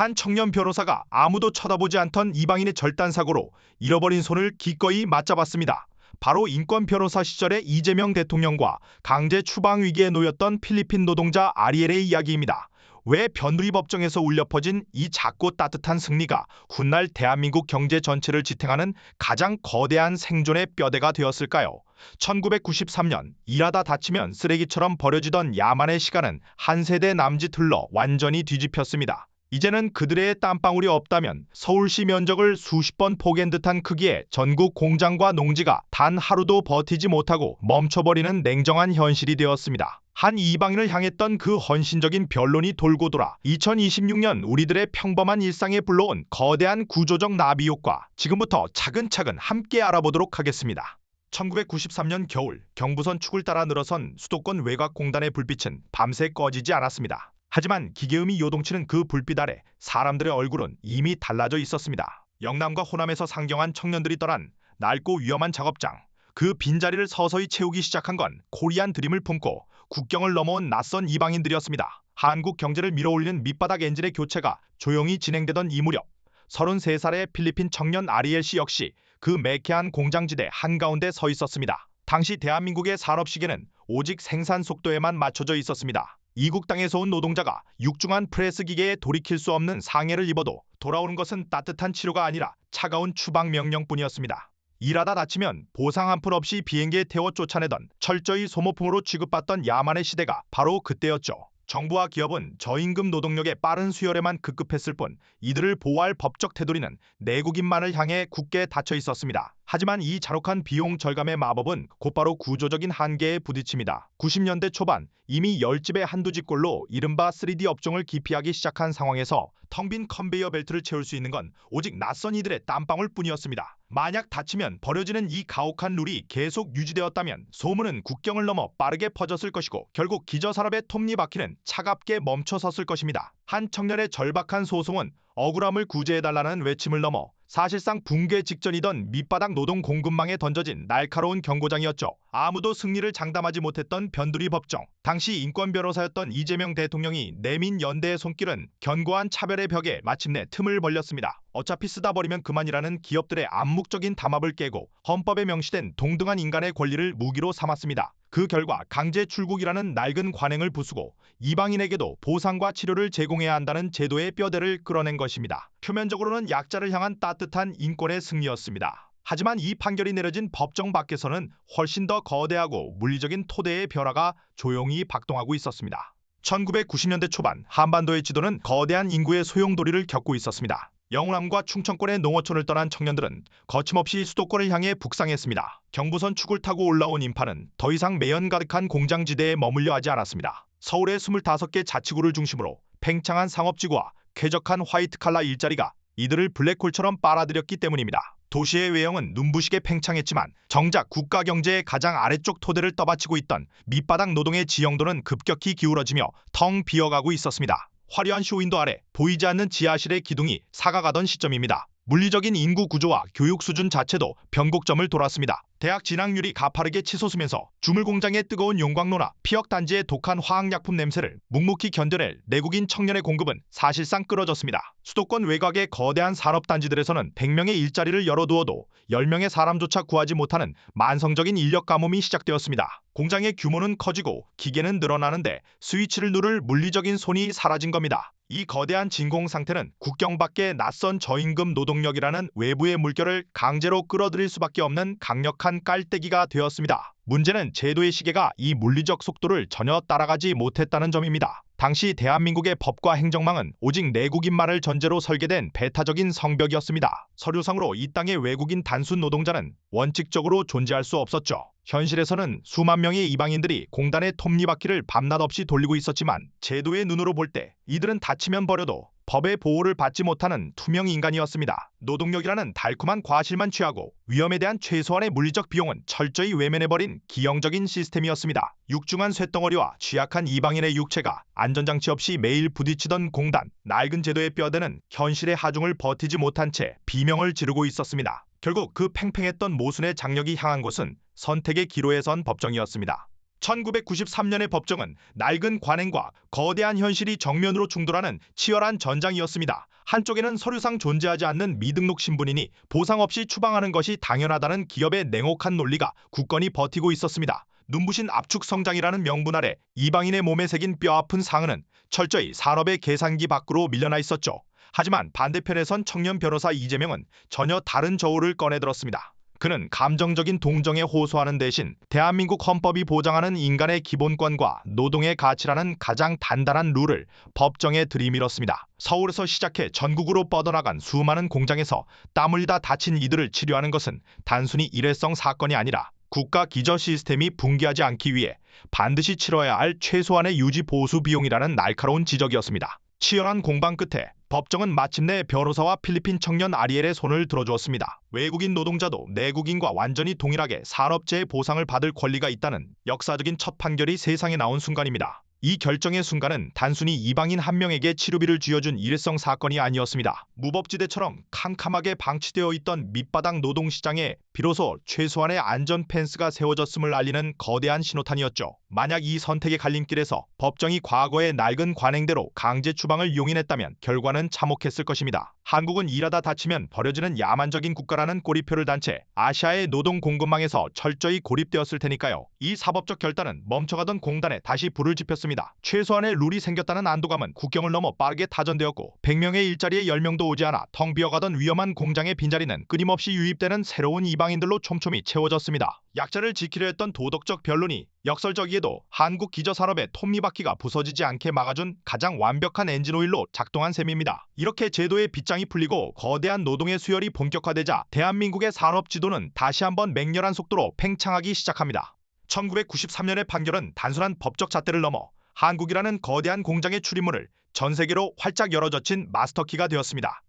한 청년 변호사가 아무도 쳐다보지 않던 이방인의 절단사고로 잃어버린 손을 기꺼이 맞잡았습니다. 바로 인권 변호사 시절의 이재명 대통령과 강제 추방 위기에 놓였던 필리핀 노동자 아리엘의 이야기입니다. 왜 변두리 법정에서 울려 퍼진 이 작고 따뜻한 승리가 훗날 대한민국 경제 전체를 지탱하는 가장 거대한 생존의 뼈대가 되었을까요? 1993년 일하다 다치면 쓰레기처럼 버려지던 야만의 시간은 한 세대 남짓 흘러 완전히 뒤집혔습니다. 이제는 그들의 땀방울이 없다면 서울시 면적을 수십 번 포갠 듯한 크기의 전국 공장과 농지가 단 하루도 버티지 못하고 멈춰버리는 냉정한 현실이 되었습니다. 한 이방인을 향했던 그 헌신적인 변론이 돌고 돌아 2026년 우리들의 평범한 일상에 불러온 거대한 구조적 나비 효과, 지금부터 차근차근 함께 알아보도록 하겠습니다. 1993년 겨울, 경부선 축을 따라 늘어선 수도권 외곽공단의 불빛은 밤새 꺼지지 않았습니다. 하지만 기계음이 요동치는 그 불빛 아래 사람들의 얼굴은 이미 달라져 있었습니다. 영남과 호남에서 상경한 청년들이 떠난 낡고 위험한 작업장, 그 빈자리를 서서히 채우기 시작한 건 코리안 드림을 품고 국경을 넘어온 낯선 이방인들이었습니다. 한국 경제를 밀어올리는 밑바닥 엔진의 교체가 조용히 진행되던 이 무렵, 33살의 필리핀 청년 아리엘 씨 역시 그 매캐한 공장지대 한가운데 서 있었습니다. 당시 대한민국의 산업 시계는 오직 생산 속도에만 맞춰져 있었습니다. 이국 땅에서 온 노동자가 육중한 프레스 기계에 돌이킬 수 없는 상해를 입어도 돌아오는 것은 따뜻한 치료가 아니라 차가운 추방 명령뿐이었습니다. 일하다 다치면 보상 한 푼 없이 비행기에 태워 쫓아내던 철저히 소모품으로 취급받던 야만의 시대가 바로 그때였죠. 정부와 기업은 저임금 노동력의 빠른 수혈에만 급급했을 뿐 이들을 보호할 법적 테두리는 내국인만을 향해 굳게 닫혀 있었습니다. 하지만 이 잔혹한 비용 절감의 마법은 곧바로 구조적인 한계에 부딪힙니다. 90년대 초반 이미 10집의 한두 집꼴로 이른바 3D 업종을 기피하기 시작한 상황에서 텅 빈 컨베이어 벨트를 채울 수 있는 건 오직 낯선 이들의 땀방울뿐이었습니다. 만약 다치면 버려지는 이 가혹한 룰이 계속 유지되었다면 소문은 국경을 넘어 빠르게 퍼졌을 것이고 결국 기저산업의 톱니바퀴는 차갑게 멈춰섰을 것입니다. 한 청년의 절박한 소송은 억울함을 구제해달라는 외침을 넘어 사실상 붕괴 직전이던 밑바닥 노동 공급망에 던져진 날카로운 경고장이었죠. 아무도 승리를 장담하지 못했던 변두리 법정. 당시 인권 변호사였던 이재명 대통령이 내민 연대의 손길은 견고한 차별의 벽에 마침내 틈을 벌렸습니다. 어차피 쓰다 버리면 그만이라는 기업들의 암묵적인 담합을 깨고 헌법에 명시된 동등한 인간의 권리를 무기로 삼았습니다. 그 결과 강제 출국이라는 낡은 관행을 부수고 이방인에게도 보상과 치료를 제공해야 한다는 제도의 뼈대를 끌어낸 것입니다. 표면적으로는 약자를 향한 따뜻한 인권의 승리였습니다. 하지만 이 판결이 내려진 법정 밖에서는 훨씬 더 거대하고 물리적인 토대의 변화가 조용히 박동하고 있었습니다. 1990년대 초반 한반도의 지도는 거대한 인구의 소용돌이를 겪고 있었습니다. 영남과 충청권의 농어촌을 떠난 청년들은 거침없이 수도권을 향해 북상했습니다. 경부선 축을 타고 올라온 인파는 더 이상 매연 가득한 공장지대에 머물려 하지 않았습니다. 서울의 25개 자치구를 중심으로 팽창한 상업지구와 쾌적한 화이트칼라 일자리가 이들을 블랙홀처럼 빨아들였기 때문입니다. 도시의 외형은 눈부시게 팽창했지만 정작 국가 경제의 가장 아래쪽 토대를 떠받치고 있던 밑바닥 노동의 지형도는 급격히 기울어지며 텅 비어가고 있었습니다. 화려한 쇼윈도 아래 보이지 않는 지하실의 기둥이 사가가던 시점입니다. 물리적인 인구 구조와 교육 수준 자체도 변곡점을 돌았습니다. 대학 진학률이 가파르게 치솟으면서 주물 공장의 뜨거운 용광로나 피혁 단지의 독한 화학약품 냄새를 묵묵히 견뎌낼 내국인 청년의 공급은 사실상 끊어졌습니다. 수도권 외곽의 거대한 산업단지들에서는 100명의 일자리를 열어두어도 10명의 사람조차 구하지 못하는 만성적인 인력 가뭄이 시작되었습니다. 공장의 규모는 커지고 기계는 늘어나는데 스위치를 누를 물리적인 손이 사라진 겁니다. 이 거대한 진공 상태는 국경 밖의 낯선 저임금 노동력이라는 외부의 물결을 강제로 끌어들일 수밖에 없는 강력한 깔때기가 되었습니다. 문제는 제도의 시계가 이 물리적 속도를 전혀 따라가지 못했다는 점입니다. 당시 대한민국의 법과 행정망은 오직 내국인만을 전제로 설계된 배타적인 성벽이었습니다. 서류상으로 이 땅의 외국인 단순 노동자는 원칙적으로 존재할 수 없었죠. 현실에서는 수만 명의 이방인들이 공단의 톱니바퀴를 밤낮 없이 돌리고 있었지만 제도의 눈으로 볼 때 이들은 다치면 버려도 법의 보호를 받지 못하는 투명 인간이었습니다. 노동력이라는 달콤한 과실만 취하고 위험에 대한 최소한의 물리적 비용은 철저히 외면해버린 기형적인 시스템이었습니다. 육중한 쇳덩어리와 취약한 이방인의 육체가 안전장치 없이 매일 부딪히던 공단, 낡은 제도의 뼈대는 현실의 하중을 버티지 못한 채 비명을 지르고 있었습니다. 결국 그 팽팽했던 모순의 장력이 향한 곳은 선택의 기로에 선 법정이었습니다. 1993년의 법정은 낡은 관행과 거대한 현실이 정면으로 충돌하는 치열한 전장이었습니다. 한쪽에는 서류상 존재하지 않는 미등록 신분이니 보상 없이 추방하는 것이 당연하다는 기업의 냉혹한 논리가 굳건히 버티고 있었습니다. 눈부신 압축 성장이라는 명분 아래 이방인의 몸에 새긴 뼈아픈 상흔은 철저히 산업의 계산기 밖으로 밀려나 있었죠. 하지만 반대편에선 청년 변호사 이재명은 전혀 다른 저울을 꺼내들었습니다. 그는 감정적인 동정에 호소하는 대신 대한민국 헌법이 보장하는 인간의 기본권과 노동의 가치라는 가장 단단한 룰을 법정에 들이밀었습니다. 서울에서 시작해 전국으로 뻗어나간 수많은 공장에서 땀 흘리다 다친 이들을 치료하는 것은 단순히 일회성 사건이 아니라 국가 기저 시스템이 붕괴하지 않기 위해 반드시 치러야 할 최소한의 유지 보수 비용이라는 날카로운 지적이었습니다. 치열한 공방 끝에 법정은 마침내 변호사와 필리핀 청년 아리엘의 손을 들어주었습니다. 외국인 노동자도 내국인과 완전히 동일하게 산업재해 보상을 받을 권리가 있다는 역사적인 첫 판결이 세상에 나온 순간입니다. 이 결정의 순간은 단순히 이방인 한 명에게 치료비를 쥐어준 일회성 사건이 아니었습니다. 무법지대처럼 캄캄하게 방치되어 있던 밑바닥 노동시장에 비로소 최소한의 안전 펜스가 세워졌음을 알리는 거대한 신호탄이었죠. 만약 이 선택의 갈림길에서 법정이 과거의 낡은 관행대로 강제 추방을 용인했다면 결과는 참혹했을 것입니다. 한국은 일하다 다치면 버려지는 야만적인 국가라는 꼬리표를 단 채 아시아의 노동 공급망에서 철저히 고립되었을 테니까요. 이 사법적 결단은 멈춰가던 공단에 다시 불을 지폈습니다. 최소한의 룰이 생겼다는 안도감은 국경을 넘어 빠르게 타전되었고 100명의 일자리에 10명도 오지 않아 텅 비어가던 위험한 공장의 빈자리는 끊임없이 유입되는 새로운 이방인들로 촘촘히 채워졌습니다. 약자를 지키려 했던 도덕적 변론이 역설적이게도 한국 기저산업의 톱니바퀴가 부서지지 않게 막아준 가장 완벽한 엔진오일로 작동한 셈입니다. 이렇게 제도의 빗장이 풀리고 거대한 노동의 수혈이 본격화되자 대한민국의 산업 지도는 다시 한번 맹렬한 속도로 팽창하기 시작합니다. 1993년의 판결은 단순한 법적 잣대를 넘어 한국이라는 거대한 공장의 출입문을 전 세계로 활짝 열어젖힌 마스터키가 되었습니다.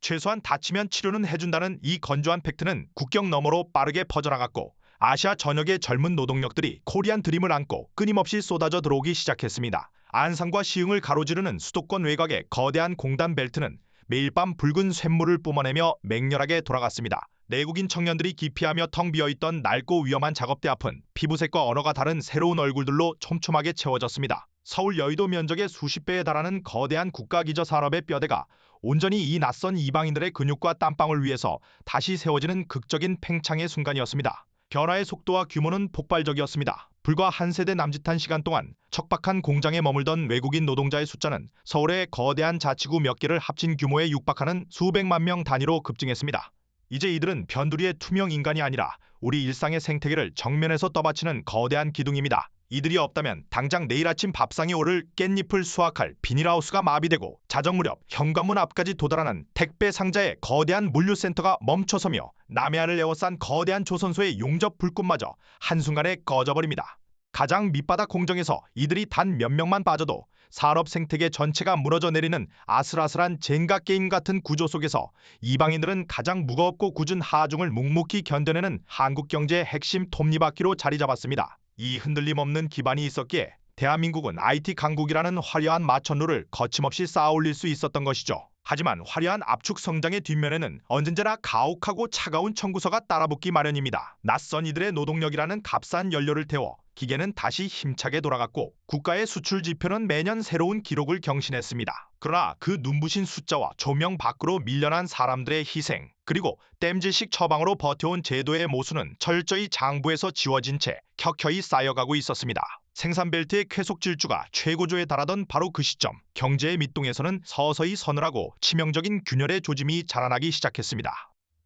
최소한 다치면 치료는 해준다는 이 건조한 팩트는 국경 너머로 빠르게 퍼져나갔고 아시아 전역의 젊은 노동력들이 코리안 드림을 안고 끊임없이 쏟아져 들어오기 시작했습니다. 안산과 시흥을 가로지르는 수도권 외곽의 거대한 공단 벨트는 매일 밤 붉은 쇳물을 뿜어내며 맹렬하게 돌아갔습니다. 내국인 청년들이 기피하며 텅 비어있던 낡고 위험한 작업대 앞은 피부색과 언어가 다른 새로운 얼굴들로 촘촘하게 채워졌습니다. 서울 여의도 면적의 수십 배에 달하는 거대한 국가기저 산업의 뼈대가 온전히 이 낯선 이방인들의 근육과 땀방울 위에서 다시 세워지는 극적인 팽창의 순간이었습니다. 변화의 속도와 규모는 폭발적이었습니다. 불과 한 세대 남짓한 시간 동안 척박한 공장에 머물던 외국인 노동자의 숫자는 서울의 거대한 자치구 몇 개를 합친 규모에 육박하는 수백만 명 단위로 급증했습니다. 이제 이들은 변두리의 투명 인간이 아니라 우리 일상의 생태계를 정면에서 떠받치는 거대한 기둥입니다. 이들이 없다면 당장 내일 아침 밥상에 오를 깻잎을 수확할 비닐하우스가 마비되고 자정 무렵 현관문 앞까지 도달하는 택배 상자의 거대한 물류센터가 멈춰서며 남해안을 에워싼 거대한 조선소의 용접 불꽃마저 한순간에 꺼져버립니다. 가장 밑바닥 공정에서 이들이 단 몇 명만 빠져도 산업 생태계 전체가 무너져 내리는 아슬아슬한 젠가 게임 같은 구조 속에서 이방인들은 가장 무겁고 굳은 하중을 묵묵히 견뎌내는 한국 경제의 핵심 톱니바퀴로 자리 잡았습니다. 이 흔들림 없는 기반이 있었기에 대한민국은 IT 강국이라는 화려한 마천루를 거침없이 쌓아올릴 수 있었던 것이죠. 하지만 화려한 압축 성장의 뒷면에는 언젠가나 가혹하고 차가운 청구서가 따라붙기 마련입니다. 낯선 이들의 노동력이라는 값싼 연료를 태워 기계는 다시 힘차게 돌아갔고 국가의 수출 지표는 매년 새로운 기록을 경신했습니다. 그러나 그 눈부신 숫자와 조명 밖으로 밀려난 사람들의 희생, 그리고 땜질식 처방으로 버텨온 제도의 모순은 철저히 장부에서 지워진 채 켜켜이 쌓여가고 있었습니다. 생산벨트의 쾌속 질주가 최고조에 달하던 바로 그 시점, 경제의 밑동에서는 서서히 서늘하고 치명적인 균열의 조짐이 자라나기 시작했습니다.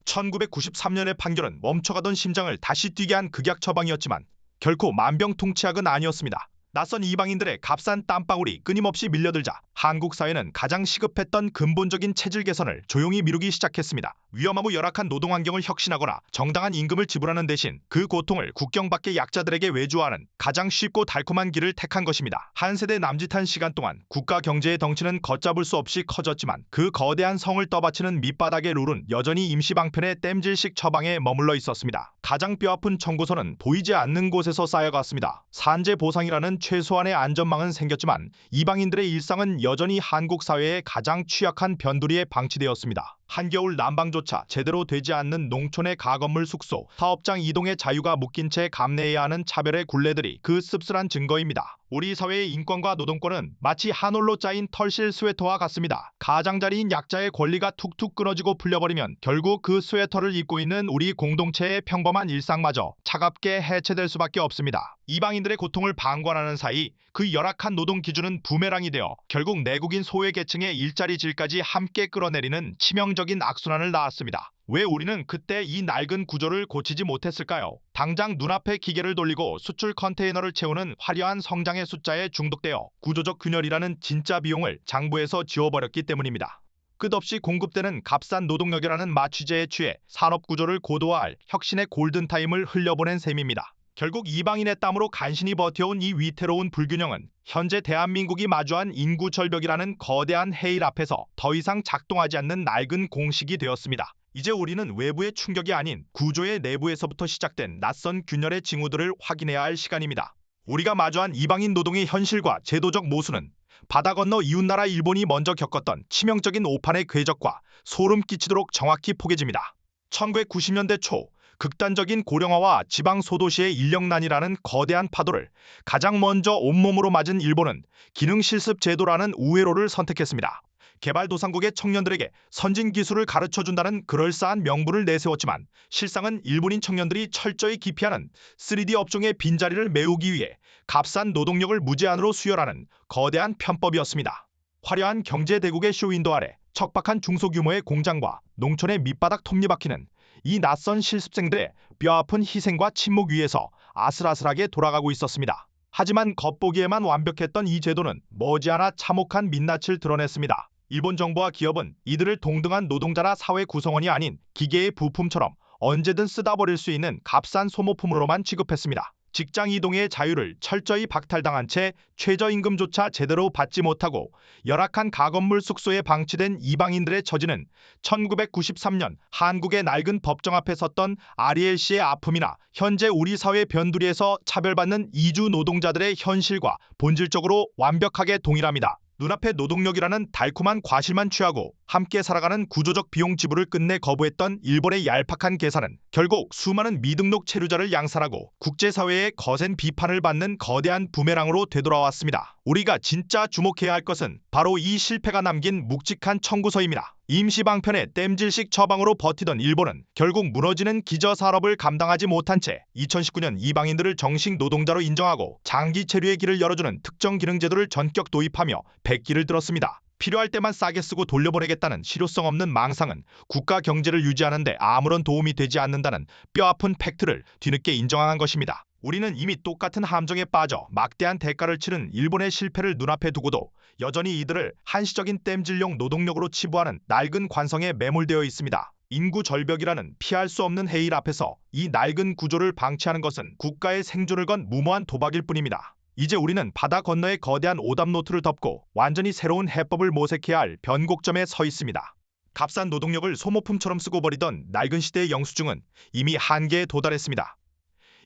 1993년의 판결은 멈춰가던 심장을 다시 뛰게 한 극약 처방이었지만 결코 만병통치약은 아니었습니다. 낯선 이방인들의 값싼 땀방울이 끊임없이 밀려들자 한국 사회는 가장 시급했던 근본적인 체질 개선을 조용히 미루기 시작했습니다. 위험하고 열악한 노동 환경을 혁신하거나 정당한 임금을 지불하는 대신 그 고통을 국경 밖의 약자들에게 외주화하는 가장 쉽고 달콤한 길을 택한 것입니다. 한 세대 남짓한 시간 동안 국가 경제의 덩치는 걷잡을 수 없이 커졌지만 그 거대한 성을 떠받치는 밑바닥의 룰은 여전히 임시방편의 땜질식 처방에 머물러 있었습니다. 가장 뼈아픈 청구서는 보이지 않는 곳에서 쌓여갔습니다. 산재 보상이라는 최소한의 안전망은 생겼지만 이방인들의 일상은 여전히 한국 사회의 가장 취약한 변두리에 방치되었습니다. 한겨울 난방조차 제대로 되지 않는 농촌의 가건물 숙소, 사업장 이동의 자유가 묶인 채 감내해야 하는 차별의 굴레들이 그 씁쓸한 증거입니다. 우리 사회의 인권과 노동권은 마치 한 올로 짜인 털실 스웨터와 같습니다. 가장자리인 약자의 권리가 툭툭 끊어지고 풀려버리면 결국 그 스웨터를 입고 있는 우리 공동체의 평범한 일상마저 차갑게 해체될 수밖에 없습니다. 이방인들의 고통을 방관하는 사이 그 열악한 노동 기준은 부메랑이 되어 결국 내국인 소외계층의 일자리 질까지 함께 끌어내리는 치명적인 악순환을 낳았습니다. 왜 우리는 그때 이 낡은 구조를 고치지 못했을까요? 당장 눈앞에 기계를 돌리고 수출 컨테이너를 채우는 화려한 성장의 숫자에 중독되어 구조적 균열이라는 진짜 비용을 장부에서 지워버렸기 때문입니다. 끝없이 공급되는 값싼 노동력이라는 마취제에 취해 산업구조를 고도화할 혁신의 골든타임을 흘려보낸 셈입니다. 결국 이방인의 땀으로 간신히 버텨온 이 위태로운 불균형은 현재 대한민국이 마주한 인구 절벽이라는 거대한 해일 앞에서 더 이상 작동하지 않는 낡은 공식이 되었습니다. 이제 우리는 외부의 충격이 아닌 구조의 내부에서부터 시작된 낯선 균열의 징후들을 확인해야 할 시간입니다. 우리가 마주한 이방인 노동의 현실과 제도적 모순은 바다 건너 이웃나라 일본이 먼저 겪었던 치명적인 오판의 궤적과 소름 끼치도록 정확히 포개집니다. 1990년대 초 극단적인 고령화와 지방 소도시의 인력난이라는 거대한 파도를 가장 먼저 온몸으로 맞은 일본은 기능실습 제도라는 우회로를 선택했습니다. 개발도상국의 청년들에게 선진 기술을 가르쳐준다는 그럴싸한 명분을 내세웠지만 실상은 일본인 청년들이 철저히 기피하는 3D 업종의 빈자리를 메우기 위해 값싼 노동력을 무제한으로 수혈하는 거대한 편법이었습니다. 화려한 경제대국의 쇼윈도 아래 척박한 중소규모의 공장과 농촌의 밑바닥 톱니바퀴는 이 낯선 실습생들의 뼈아픈 희생과 침묵 위에서 아슬아슬하게 돌아가고 있었습니다. 하지만 겉보기에만 완벽했던 이 제도는 머지않아 참혹한 민낯을 드러냈습니다. 일본 정부와 기업은 이들을 동등한 노동자나 사회 구성원이 아닌 기계의 부품처럼 언제든 쓰다 버릴 수 있는 값싼 소모품으로만 취급했습니다. 직장 이동의 자유를 철저히 박탈당한 채 최저임금조차 제대로 받지 못하고 열악한 가건물 숙소에 방치된 이방인들의 처지는 1993년 한국의 낡은 법정 앞에 섰던 아리엘 씨의 아픔이나 현재 우리 사회 변두리에서 차별받는 이주 노동자들의 현실과 본질적으로 완벽하게 동일합니다. 눈앞의 노동력이라는 달콤한 과실만 취하고 함께 살아가는 구조적 비용 지불을 끝내 거부했던 일본의 얄팍한 계산은 결국 수많은 미등록 체류자를 양산하고 국제사회의 거센 비판을 받는 거대한 부메랑으로 되돌아왔습니다. 우리가 진짜 주목해야 할 것은 바로 이 실패가 남긴 묵직한 청구서입니다. 임시방편의 땜질식 처방으로 버티던 일본은 결국 무너지는 기저산업을 감당하지 못한 채 2019년 이방인들을 정식 노동자로 인정하고 장기 체류의 길을 열어주는 특정 기능제도를 전격 도입하며 백기를 들었습니다. 필요할 때만 싸게 쓰고 돌려보내겠다는 실효성 없는 망상은 국가 경제를 유지하는 데 아무런 도움이 되지 않는다는 뼈아픈 팩트를 뒤늦게 인정한 것입니다. 우리는 이미 똑같은 함정에 빠져 막대한 대가를 치른 일본의 실패를 눈앞에 두고도 여전히 이들을 한시적인 땜질용 노동력으로 치부하는 낡은 관성에 매몰되어 있습니다. 인구 절벽이라는 피할 수 없는 해일 앞에서 이 낡은 구조를 방치하는 것은 국가의 생존을 건 무모한 도박일 뿐입니다. 이제 우리는 바다 건너의 거대한 오답노트를 덮고 완전히 새로운 해법을 모색해야 할 변곡점에 서 있습니다. 값싼 노동력을 소모품처럼 쓰고 버리던 낡은 시대의 영수증은 이미 한계에 도달했습니다.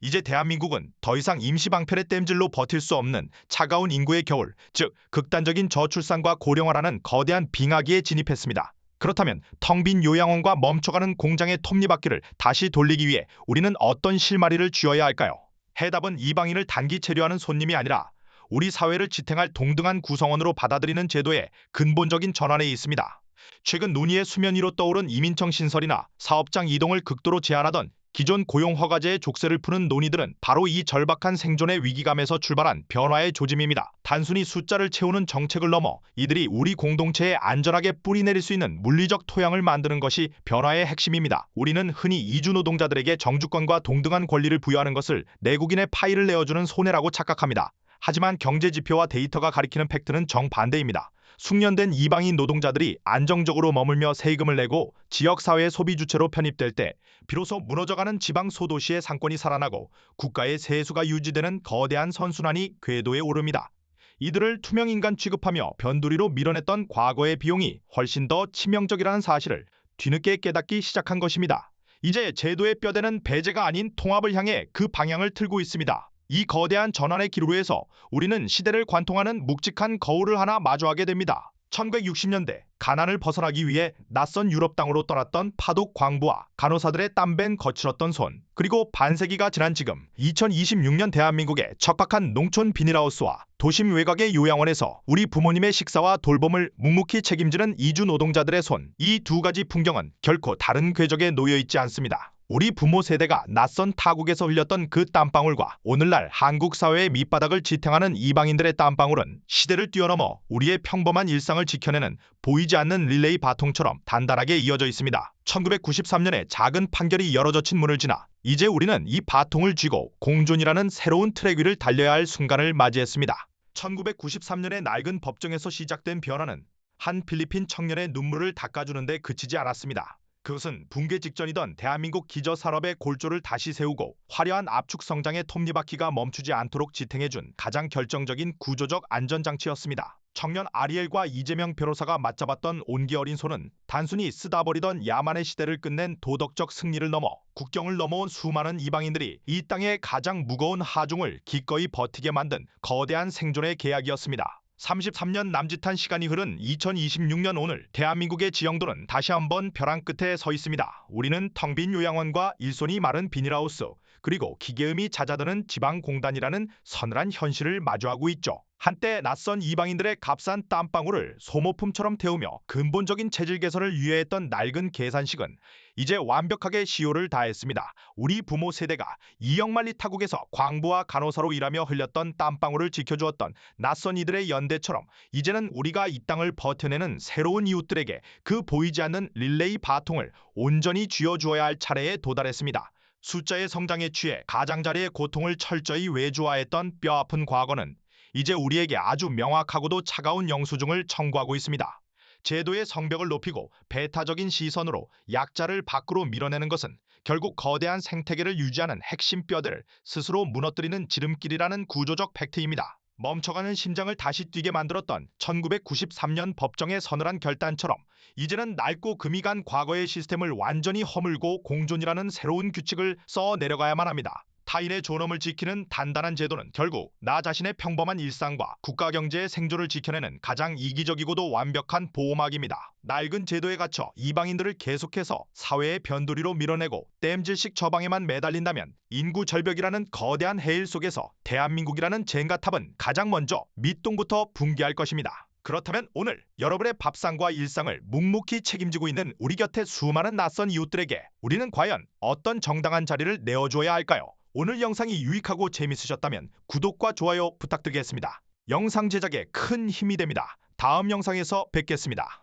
이제 대한민국은 더 이상 임시방편의 땜질로 버틸 수 없는 차가운 인구의 겨울, 즉 극단적인 저출산과 고령화라는 거대한 빙하기에 진입했습니다. 그렇다면 텅 빈 요양원과 멈춰가는 공장의 톱니바퀴를 다시 돌리기 위해 우리는 어떤 실마리를 쥐어야 할까요? 해답은 이방인을 단기 체류하는 손님이 아니라 우리 사회를 지탱할 동등한 구성원으로 받아들이는 제도의 근본적인 전환에 있습니다. 최근 논의의 수면 위로 떠오른 이민청 신설이나 사업장 이동을 극도로 제한하던 기존 고용 허가제의 족쇄를 푸는 논의들은 바로 이 절박한 생존의 위기감에서 출발한 변화의 조짐입니다. 단순히 숫자를 채우는 정책을 넘어 이들이 우리 공동체에 안전하게 뿌리내릴 수 있는 물리적 토양을 만드는 것이 변화의 핵심입니다. 우리는 흔히 이주 노동자들에게 정주권과 동등한 권리를 부여하는 것을 내국인의 파일을 내어주는 손해라고 착각합니다. 하지만 경제지표와 데이터가 가리키는 팩트는 정반대입니다. 숙련된 이방인 노동자들이 안정적으로 머물며 세금을 내고 지역사회의 소비 주체로 편입될 때 비로소 무너져가는 지방 소도시의 상권이 살아나고 국가의 세수가 유지되는 거대한 선순환이 궤도에 오릅니다. 이들을 투명인간 취급하며 변두리로 밀어냈던 과거의 비용이 훨씬 더 치명적이라는 사실을 뒤늦게 깨닫기 시작한 것입니다. 이제 제도의 뼈대는 배제가 아닌 통합을 향해 그 방향을 틀고 있습니다. 이 거대한 전환의 기로에서 우리는 시대를 관통하는 묵직한 거울을 하나 마주하게 됩니다. 1960년대 가난을 벗어나기 위해 낯선 유럽 땅으로 떠났던 파독 광부와 간호사들의 땀밴 거칠었던 손, 그리고 반세기가 지난 지금 2026년 대한민국의 척박한 농촌 비닐하우스와 도심 외곽의 요양원에서 우리 부모님의 식사와 돌봄을 묵묵히 책임지는 이주 노동자들의 손, 이 두 가지 풍경은 결코 다른 궤적에 놓여 있지 않습니다. 우리 부모 세대가 낯선 타국에서 흘렸던 그 땀방울과 오늘날 한국 사회의 밑바닥을 지탱하는 이방인들의 땀방울은 시대를 뛰어넘어 우리의 평범한 일상을 지켜내는 보이지 않는 릴레이 바통처럼 단단하게 이어져 있습니다. 1993년에 작은 판결이 열어젖힌 문을 지나 이제 우리는 이 바통을 쥐고 공존이라는 새로운 트랙 위를 달려야 할 순간을 맞이했습니다. 1993년의 낡은 법정에서 시작된 변화는 한 필리핀 청년의 눈물을 닦아주는 데 그치지 않았습니다. 그것은 붕괴 직전이던 대한민국 기저산업의 골조를 다시 세우고 화려한 압축 성장의 톱니바퀴가 멈추지 않도록 지탱해준 가장 결정적인 구조적 안전장치였습니다. 청년 아리엘과 이재명 변호사가 맞잡았던 온기 어린 손은 단순히 쓰다 버리던 야만의 시대를 끝낸 도덕적 승리를 넘어 국경을 넘어온 수많은 이방인들이 이 땅의 가장 무거운 하중을 기꺼이 버티게 만든 거대한 생존의 계약이었습니다. 33년 남짓한 시간이 흐른 2026년 오늘 대한민국의 지형도는 다시 한번 벼랑 끝에 서 있습니다. 우리는 텅 빈 요양원과 일손이 마른 비닐하우스, 그리고 기계음이 잦아드는 지방공단이라는 서늘한 현실을 마주하고 있죠. 한때 낯선 이방인들의 값싼 땀방울을 소모품처럼 태우며 근본적인 체질 개선을 위해했던 낡은 계산식은 이제 완벽하게 시효를 다했습니다. 우리 부모 세대가 이영만리 타국에서 광부와 간호사로 일하며 흘렸던 땀방울을 지켜주었던 낯선 이들의 연대처럼 이제는 우리가 이 땅을 버텨내는 새로운 이웃들에게 그 보이지 않는 릴레이 바통을 온전히 쥐어주어야 할 차례에 도달했습니다. 숫자의 성장에 취해 가장자리의 고통을 철저히 외주화했던 뼈아픈 과거는 이제 우리에게 아주 명확하고도 차가운 영수증을 청구하고 있습니다. 제도의 성벽을 높이고 배타적인 시선으로 약자를 밖으로 밀어내는 것은 결국 거대한 생태계를 유지하는 핵심 뼈들을 스스로 무너뜨리는 지름길이라는 구조적 팩트입니다. 멈춰가는 심장을 다시 뛰게 만들었던 1993년 법정의 서늘한 결단처럼 이제는 낡고 금이 간 과거의 시스템을 완전히 허물고 공존이라는 새로운 규칙을 써 내려가야만 합니다. 타인의 존엄을 지키는 단단한 제도는 결국 나 자신의 평범한 일상과 국가 경제의 생존을 지켜내는 가장 이기적이고도 완벽한 보호막입니다. 낡은 제도에 갇혀 이방인들을 계속해서 사회의 변두리로 밀어내고 땜질식 처방에만 매달린다면 인구 절벽이라는 거대한 해일 속에서 대한민국이라는 젠가탑은 가장 먼저 밑동부터 붕괴할 것입니다. 그렇다면 오늘 여러분의 밥상과 일상을 묵묵히 책임지고 있는 우리 곁에 수많은 낯선 이웃들에게 우리는 과연 어떤 정당한 자리를 내어줘야 할까요? 오늘 영상이 유익하고 재밌으셨다면 구독과 좋아요 부탁드리겠습니다. 영상 제작에 큰 힘이 됩니다. 다음 영상에서 뵙겠습니다.